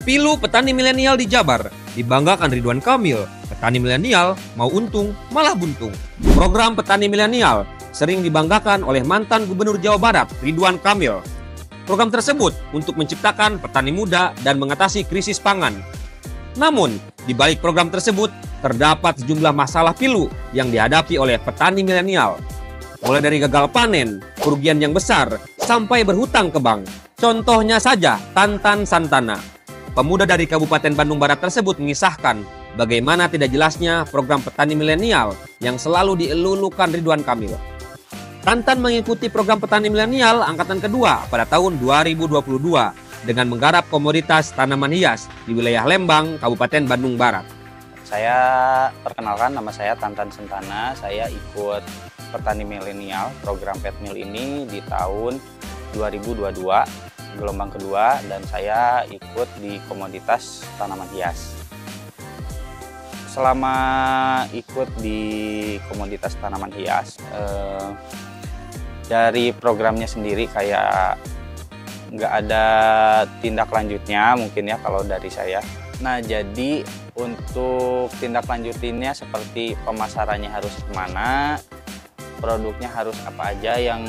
Pilu petani milenial di Jabar dibanggakan Ridwan Kamil. Petani milenial mau untung malah buntung. Program petani milenial sering dibanggakan oleh mantan Gubernur Jawa Barat Ridwan Kamil. Program tersebut untuk menciptakan petani muda dan mengatasi krisis pangan. Namun, di balik program tersebut terdapat sejumlah masalah pilu yang dihadapi oleh petani milenial. Mulai dari gagal panen, kerugian yang besar, sampai berhutang ke bank. Contohnya saja Tantan Santana. Pemuda dari Kabupaten Bandung Barat tersebut mengisahkan bagaimana tidak jelasnya program petani milenial yang selalu dielulukan Ridwan Kamil. Tantan mengikuti program petani milenial angkatan kedua pada tahun 2022 dengan menggarap komoditas tanaman hias di wilayah Lembang, Kabupaten Bandung Barat. Saya perkenalkan, nama saya Tantan Santana. Saya ikut petani milenial program Petmil ini di tahun 2022. Gelombang kedua, dan saya ikut di komoditas tanaman hias. Selama ikut di komoditas tanaman hias, dari programnya sendiri kayak nggak ada tindak lanjutnya mungkin ya kalau dari saya. Nah, jadi untuk tindak lanjutinnya seperti pemasarannya harus kemana, produknya harus apa aja yang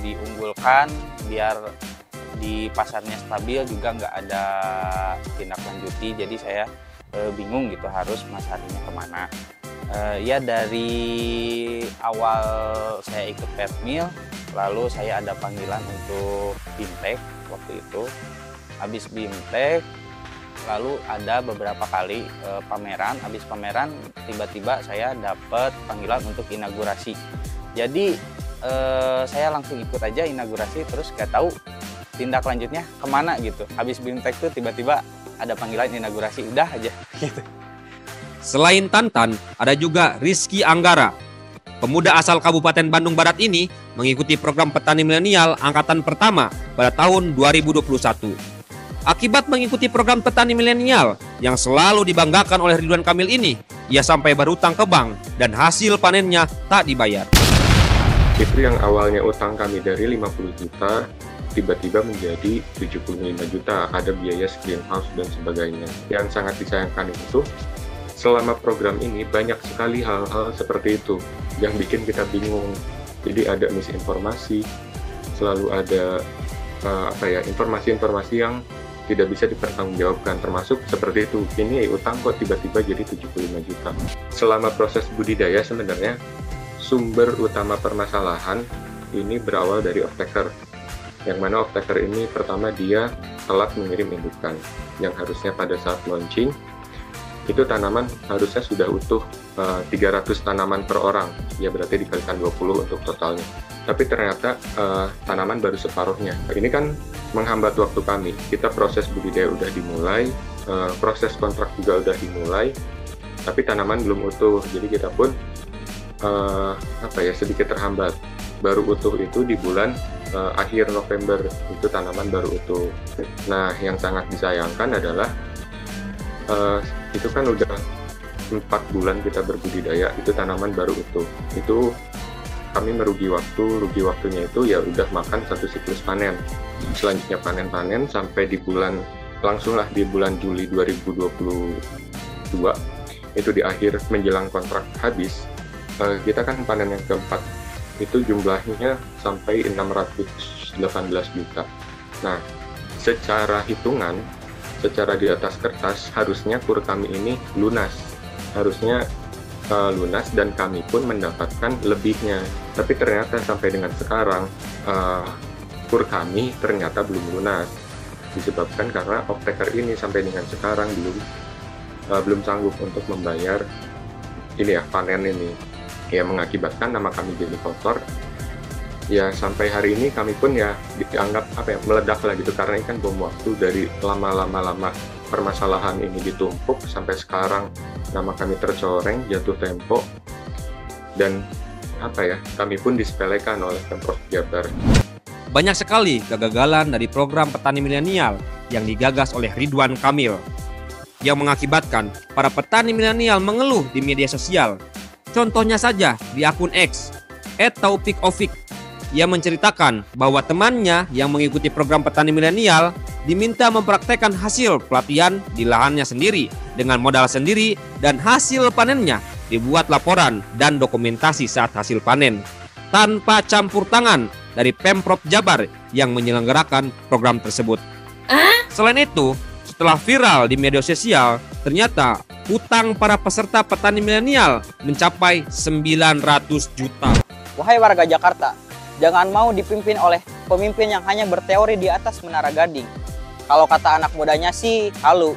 diunggulkan biar di pasarnya stabil, juga nggak ada tindak lanjuti. Jadi saya bingung gitu harus masarnya kemana. Ya dari awal saya ikut Petmil, lalu saya ada panggilan untuk Bimtek waktu itu. Habis Bimtek, lalu ada beberapa kali pameran. Habis pameran tiba-tiba saya dapat panggilan untuk inaugurasi. Jadi saya langsung ikut aja inaugurasi, terus nggak tahu tindak lanjutnya kemana gitu. Habis Bimtek tuh tiba-tiba ada panggilan inaugurasi, udah aja gitu. Selain Tantan, ada juga Rizky Anggara. Pemuda asal Kabupaten Bandung Barat ini mengikuti program petani milenial angkatan pertama pada tahun 2021. Akibat mengikuti program petani milenial yang selalu dibanggakan oleh Ridwan Kamil ini, ia sampai berutang ke bank dan hasil panennya tak dibayar. Itu yang awalnya utang kami dari 50 juta, tiba-tiba menjadi 75 juta, ada biaya greenhouse dan sebagainya. Yang sangat disayangkan itu, selama program ini banyak sekali hal-hal seperti itu yang bikin kita bingung. Jadi ada misinformasi, selalu ada informasi-informasi yang tidak bisa dipertanggungjawabkan, termasuk seperti itu. Ini utang kok tiba-tiba jadi 75 juta. Selama proses budidaya sebenarnya sumber utama permasalahan ini berawal dari off-taker. Yang mana off-taker ini pertama dia telat mengirim indukan, yang harusnya pada saat launching itu tanaman harusnya sudah utuh 300 tanaman per orang, ya berarti dikalikan 20 untuk totalnya. Tapi ternyata tanaman baru separuhnya. Ini kan menghambat waktu kami. Kita proses budidaya udah dimulai, proses kontrak juga udah dimulai, tapi tanaman belum utuh. Jadi kita pun sedikit terhambat. Baru utuh itu di bulan akhir November, itu tanaman baru utuh. Nah, yang sangat disayangkan adalah itu kan udah 4 bulan kita berbudidaya, itu tanaman baru utuh. Itu kami merugi waktunya itu ya udah makan satu siklus panen. Selanjutnya panen sampai di bulan Juli 2022, itu di akhir menjelang kontrak habis, kita kan panen yang keempat. Itu jumlahnya sampai 618 juta. Nah, secara hitungan, secara di atas kertas, harusnya kur kami ini lunas. Harusnya lunas dan kami pun mendapatkan lebihnya. Tapi ternyata sampai dengan sekarang, kur kami ternyata belum lunas. Disebabkan karena off-taker ini sampai dengan sekarang belum sanggup untuk membayar panen ini. Ya mengakibatkan nama kami jadi kotor. Ya sampai hari ini kami pun ya dianggap meledak lah gitu, karena ini kan bom waktu dari lama permasalahan ini ditumpuk sampai sekarang nama kami tercoreng, jatuh tempo, dan kami pun disepelekan oleh Pemprov Jabar. Banyak sekali kegagalan dari program petani milenial yang digagas oleh Ridwan Kamil yang mengakibatkan para petani milenial mengeluh di media sosial. Contohnya saja di akun X @taufik_ofik. ia menceritakan bahwa temannya yang mengikuti program petani milenial diminta mempraktekkan hasil pelatihan di lahannya sendiri dengan modal sendiri dan hasil panennya dibuat laporan dan dokumentasi saat hasil panen tanpa campur tangan dari Pemprov Jabar yang menyelenggarakan program tersebut. Selain itu, setelah viral di media sosial, ternyata utang para peserta petani milenial mencapai 900 juta. Wahai warga Jakarta, jangan mau dipimpin oleh pemimpin yang hanya berteori di atas menara gading. Kalau kata anak mudanya sih, halu.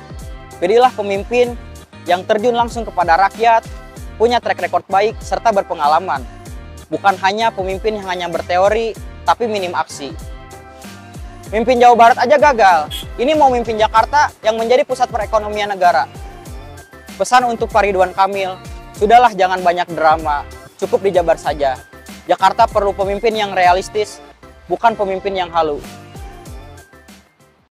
Pilihlah pemimpin yang terjun langsung kepada rakyat, punya track record baik, serta berpengalaman. Bukan hanya pemimpin yang hanya berteori, tapi minim aksi. Mimpin Jawa Barat aja gagal. Ini mau mimpin Jakarta yang menjadi pusat perekonomian negara. Pesan untuk Pak Ridwan Kamil, sudahlah jangan banyak drama, cukup dijabar saja. Jakarta perlu pemimpin yang realistis, bukan pemimpin yang halu.